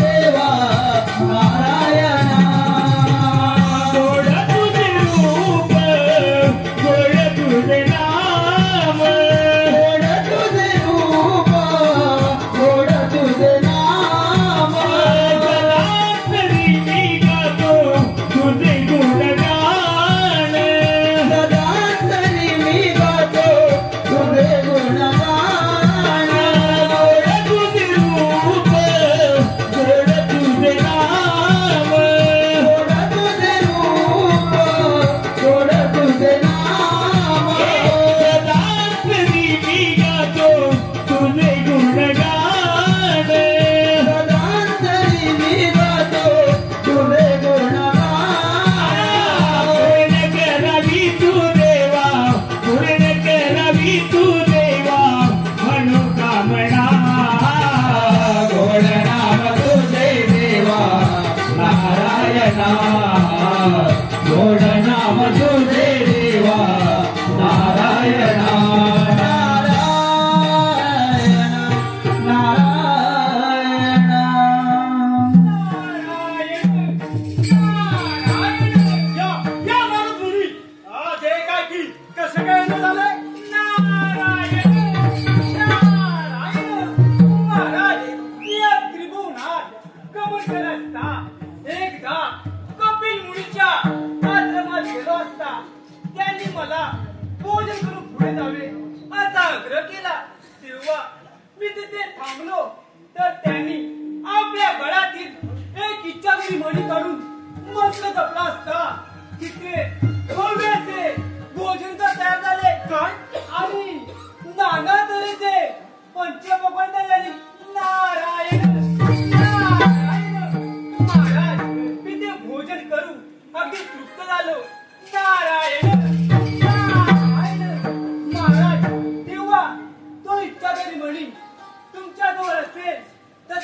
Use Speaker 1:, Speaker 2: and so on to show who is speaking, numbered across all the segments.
Speaker 1: देवा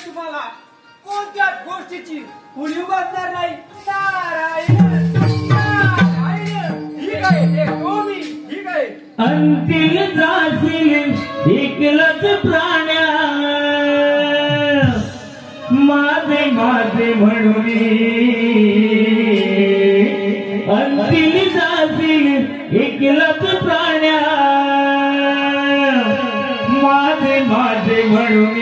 Speaker 1: तुम्हाला कोणत्याच गोष्टीची उणीव वाटणार नाही. नारायण नारायण. ही काय ते कोणी ही काय
Speaker 2: अंतिल जाशील एकलच प्राण्या माझे माझे म्हणून अंतिल जाशील एकलच प्राण्या माझे माझे म्हणून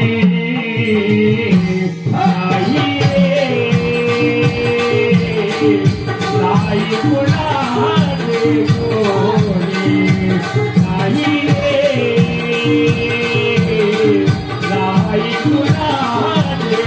Speaker 2: आई नाही कुणाचे कोणी नाही नाही कुणाचे कोणी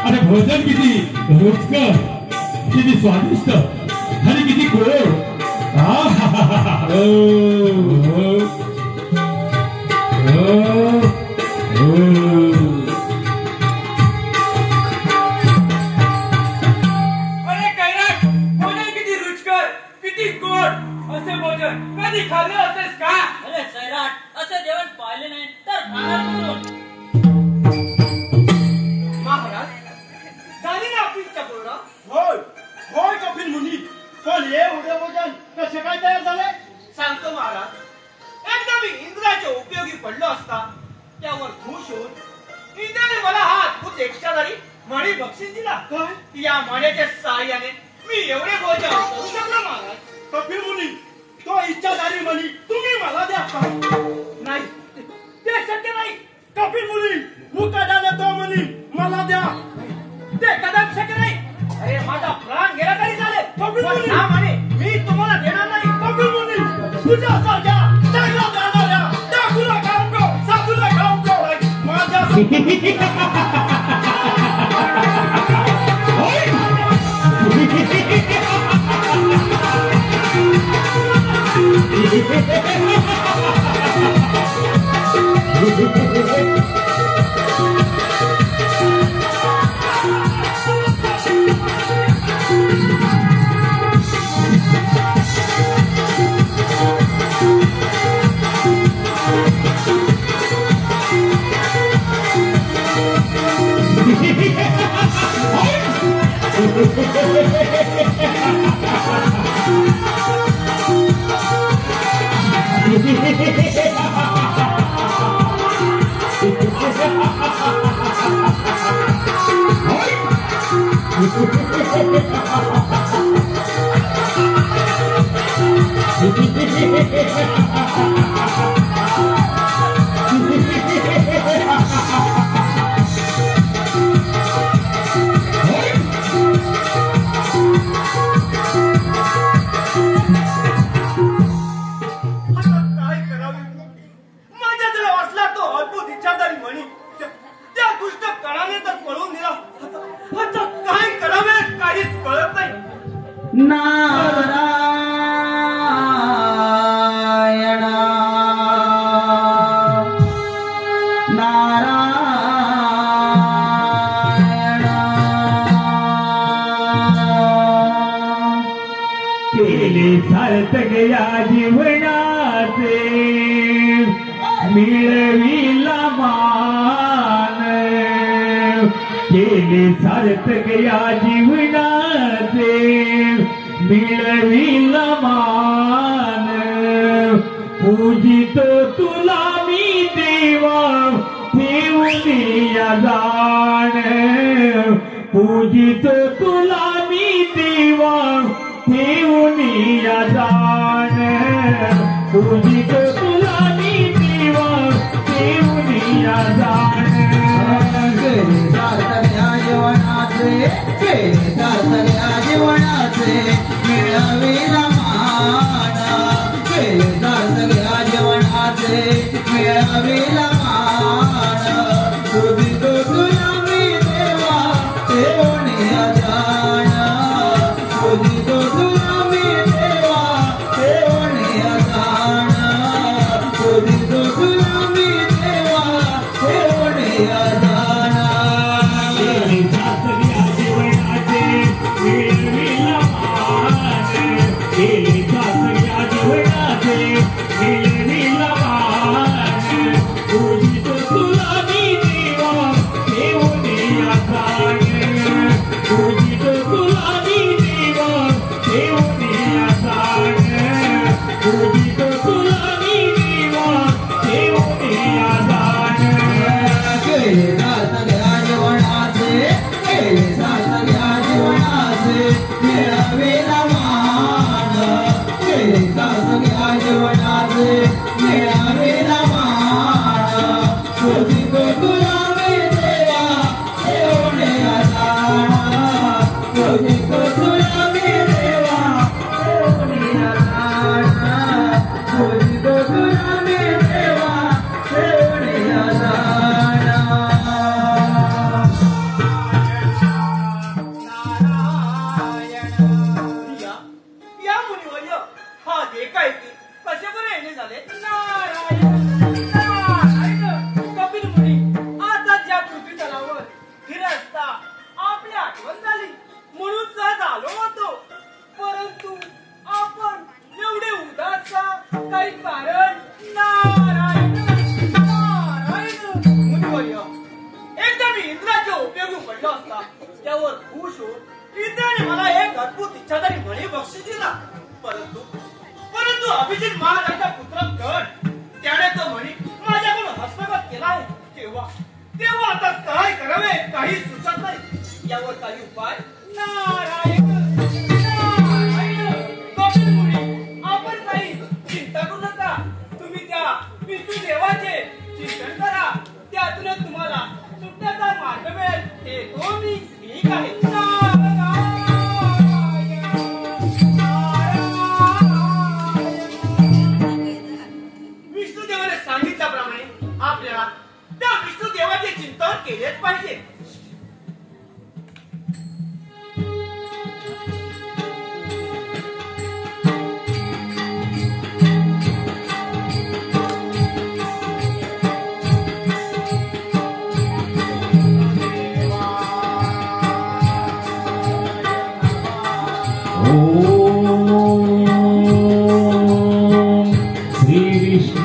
Speaker 2: अरे भोजन किती रुचकर, किती स्वादिष्ट आणि किती गोड.
Speaker 1: अरे कैलास, भोजन किती रुचकर, किती गोड असे भोजन कधी खाल्लं होतेस का?
Speaker 3: अरे सैराट, असे जेवण पाहिले नाही तर खाणार कुठून?
Speaker 1: महाराज, झाली ना आपली इच्छा पूर्ण?
Speaker 4: होय होय कपिल मुनी, पण हे उद्या भोजन कसे काय तयार झाले?
Speaker 1: सांगतो महाराज. एकदा मी इंद्राच्या उपयोगी पडलो असता त्यावर खुश होऊन इंद्राने मला हा अद्भुत इच्छाधारी मणी बक्षीस दिला.
Speaker 4: काय?
Speaker 1: या मण्याच्या सहाय्याने मी एवढे भोजन करू शकलो महाराज.
Speaker 4: कपिल मुनी, तो इच्छाधारी मणी तुम्ही मला द्या का?
Speaker 1: नाही, ते शक्य नाही.
Speaker 4: कपिल मुनी, मुकाट्याने तो मणी मला द्या.
Speaker 1: ते कदापि शक्य नाही. अरे माझा प्राण गेला तरी चालेल,
Speaker 4: कपिल
Speaker 1: पण
Speaker 4: मुनी,
Speaker 1: हा त्याप्रमाणे मी तुम्हाला देणार नाही.
Speaker 4: कपिल मुनी तुझ्यासारख्या चांगल्या जाणाऱ्या डाकूला खाऊको साधूला खाऊको माझ्या
Speaker 2: सार्थक या जीवनाचे मिळविला मान केले सार्थक या जीवनाचे मिळविला मान पूजितो तुला मी देवा ठेवून या जाण पूजितो तुला मी देवा ठेवून या जाण पूजितो तुला मी देवा ठेवून या जाण
Speaker 5: जीवनाचे मिळविला मान जीवनाचे मिळविला मान पूजितो तुला मी देवा ठेवून या जाण पूजितो तुला मी देवा ठेवून या जाण पूजितो तुला मी देवा ठेवून या जाण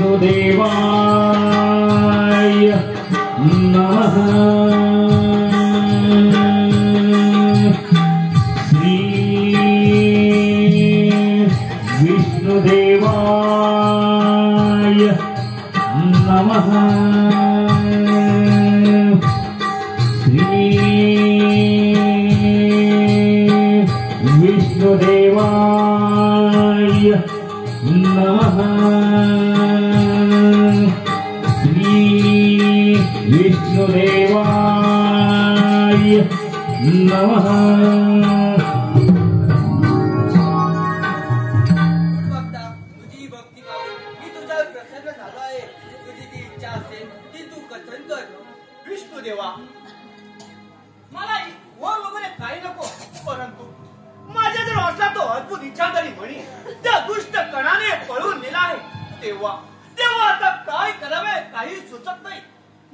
Speaker 2: विष्णुदेवाय नमः श्री विष्णुदेवाय नमः श्री विष्णुदेवाय नमः श्री विष्णुदेवाय नमः
Speaker 1: भक्ता, तुझी भक्ती पाहून मी तुझ्यावर प्रसन्न झालो आहे. तुझी ती इच्छा असेल ती तू कथन कर. विष्णुदेवा, मला वर वगैरे काही नको, परंतु माझ्या जर असला तो अद्भुत इच्छाधारी म्हणी त्या दुष्ट कणाने पळून नेला आहे, तेव्हा आता काय करावे काही सुचत नाही.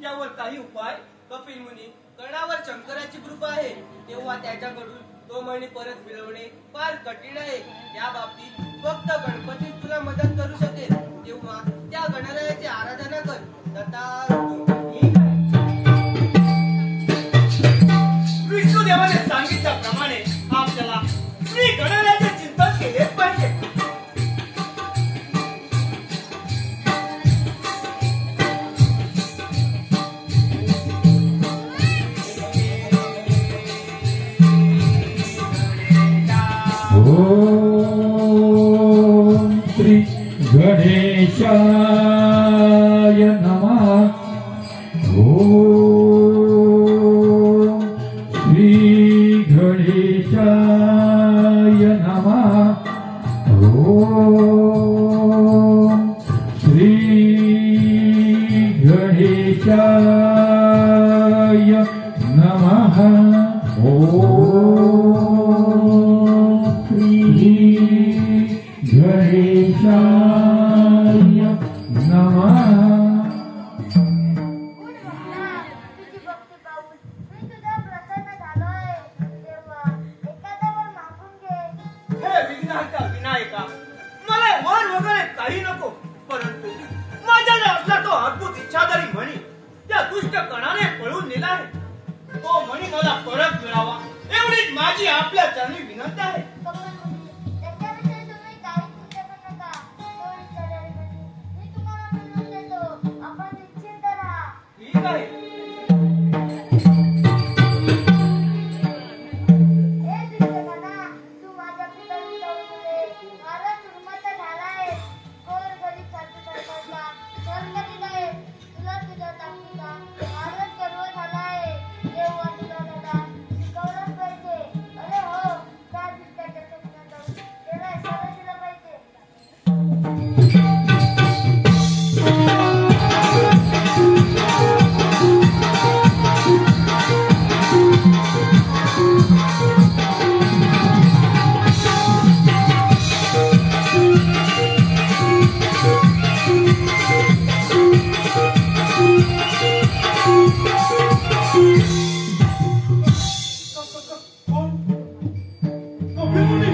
Speaker 1: यावर काही उपाय. कपिल मुनी कणावर शंकराची कृपा आहे, तेव्हा त्याच्याकडून तो मणी परत मिळवणे फार कठीण आहे. या बाबतीत फक्त गणपती तुला मदत करू शकेल, तेव्हा त्या गणरायाची आराधना कर. विष्णुदेवाने सांगितल्याप्रमाणे आपल्याला श्री गणरायाचे चिंतन केलेच पाहिजे.
Speaker 2: ओम श्री गणेशाय नमः. ओम श्री गणेशाय नमः. ओम श्री गणेशाय नमः. ओम श्री गणेशाय नमः.
Speaker 6: तुझी भक्ती पाहून मी तुझ्या प्रसन्न झालो आहे, तेव्हा एखादा वर मागून घे.
Speaker 1: हे विघ्नाचा विनायका, मला वर वगैरे काही नको, परंतु माझ्या जर असला तो अद्भुत इच्छाधारी म्हणी त्या दुष्ट कणाने पळून नेला आहे, तो म्हणी मला परत मिळावा एवढीच माझी आपल्या चरणी विनंती आहे.
Speaker 6: त्याच्याविषयी तुम्ही काही चिंता करू नका. तेवढी चढाई मी तुम्हाला मिळवून देतो. आपण निश्चिंत राहा.
Speaker 1: ठीक आहे.
Speaker 6: हे दुष्टकाना, तू माझ्या पित्याच्या मुले फारच उन्मत्त झालाय. गोर गरीब सारखी सरकारचा स्वर्ग दिलाय. तुला तुझ्या ताकदीचा फारच गर्व झालाय. देवा तुला दादा शिकवलंच पाहिजे. अरे हो, त्या दुष्टाच्या स्वप्नात जाऊन त्याला इशारा दिला पाहिजे.
Speaker 4: कोण? कपिल मुनी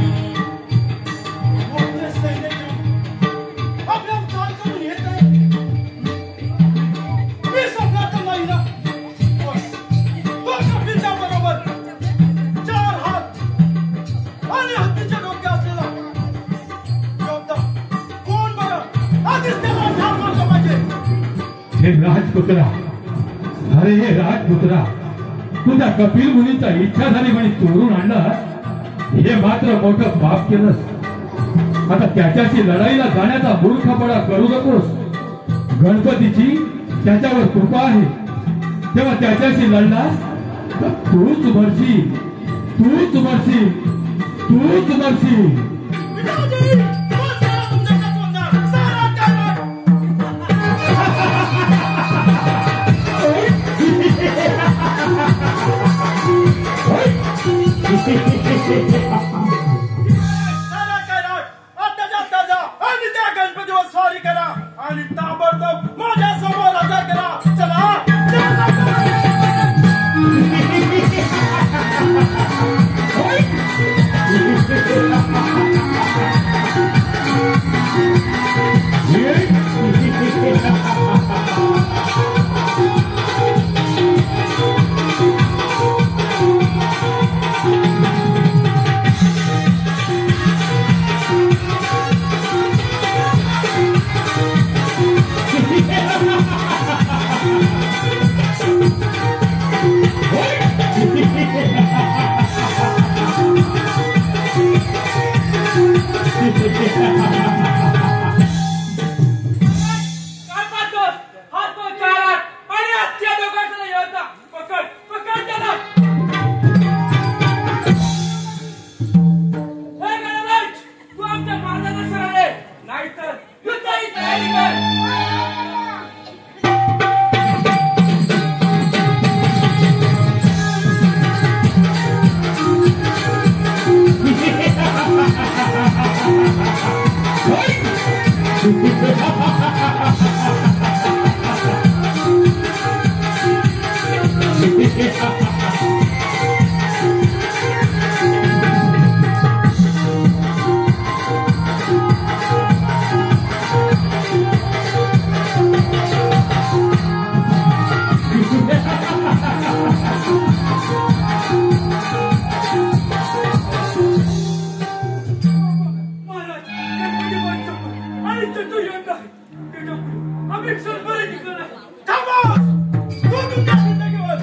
Speaker 4: मोठे सैन्य घेऊन आपल्यावर चाल करून येत आहे. मी स्वप्नात नाही ना. तो कपिलच्या बरोबर 4 हात आणि हत्तीचे डोके असलेला योद्धा कोण बरं? आधीच त्याला ठार मारलं पाहिजे.
Speaker 2: हे राजपुत्रा, अरे हे राजपुत्रा, तुझ्या कपिल मुनीचा इच्छाधारी म्हणी चोरून आणला, हे मात्र मोठं पाप केलंस. आता त्याच्याशी लढाईला जाण्याचा मूर्खपणा करू नकोस. गणपतीची त्याच्यावर कृपा आहे, तेव्हा त्याच्याशी लढलास तर तूच मरशील, तूच मरशील, तूच मरशील.
Speaker 4: पिताजी, तो सारा तुमच्याकडे तोंडात, सारा कानात. सारा कानात. आत्ताच्या ताजा आणि त्या गणपतीवर स्वारी करा आणि ताबडतोब माझ्या समोर हजर करा. चला, चला.
Speaker 2: Yeah.
Speaker 4: काय पाहतोस? हा तो चारात आणि हत्या दोघांचा योद्धा. पकड पकड त्याला. हे गणराज, तू आमच्या मार्गदर्शनाला ये. नाहीतर युद्धाची तयारी कर. महाराज, आणि तो योद्धा आम्ही सरबरे निघाला. थांबा! तू तुमच्या जिंदगीवर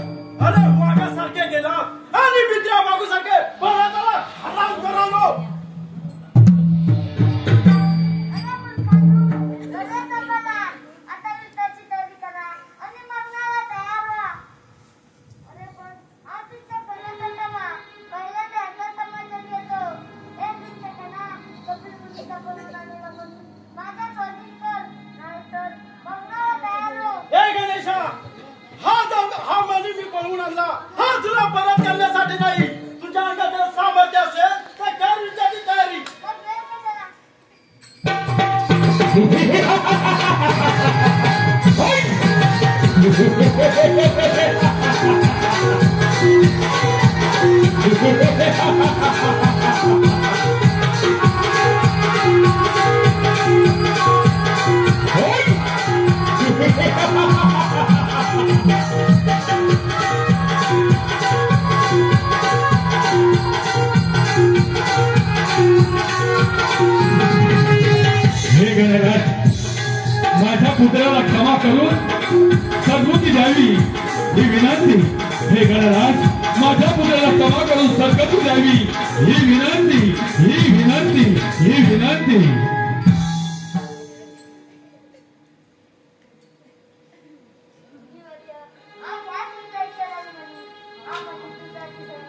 Speaker 4: अरे वाघासारखे गेला आणि मित्रा मागूसारखे भारताला हराम करालो.
Speaker 6: आता युद्धाची तयारी करा आणि मरणाला तयार व्हा. अरे पण हा पिक्चर पहिल्यांदा पहिल्यांदा असा समाचार येतो. हे शिक्षकांना कपिल मुनीचा बनवून आणलेला म्हणून माझा स्वाधीन कर, नाहीतर मरणाला तयार हो.
Speaker 4: ए गणेशा, हा माणूस मी पळवून आणला. हा तुला परत करण्यासाठी नाही. तुझ्या अंगात सामर्थ्य असेल तर कर युद्धाची तयारी.
Speaker 6: तर प्रयत्न करा.
Speaker 2: हे गणराज, माझ्या पुत्राला क्षमा करून सद्गती द्यावी ही विनंती. हे गणराज, माझ्या पुत्राला क्षमा करून सद्गती द्यावी ही विनंती, ही विनंती, ही विनंती.
Speaker 6: आज ह्या तुमच्या इशाऱ्याने म्हणे, हा म्हणजे दुधाची सवय.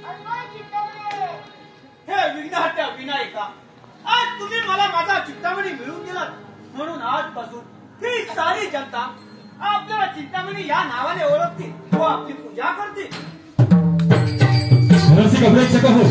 Speaker 6: अल्पा चित्तवले.
Speaker 1: हे विघ्नहर्त्या विनायका, आज तुम्ही मला माझा चिंतामणी मिळवून दिलात, म्हणून आजपासून ही सारी जनता आपल्याला चिंतामणी या नावाने ओळखते व आपली पूजा करते.
Speaker 2: रसिक प्रेक्षक हो,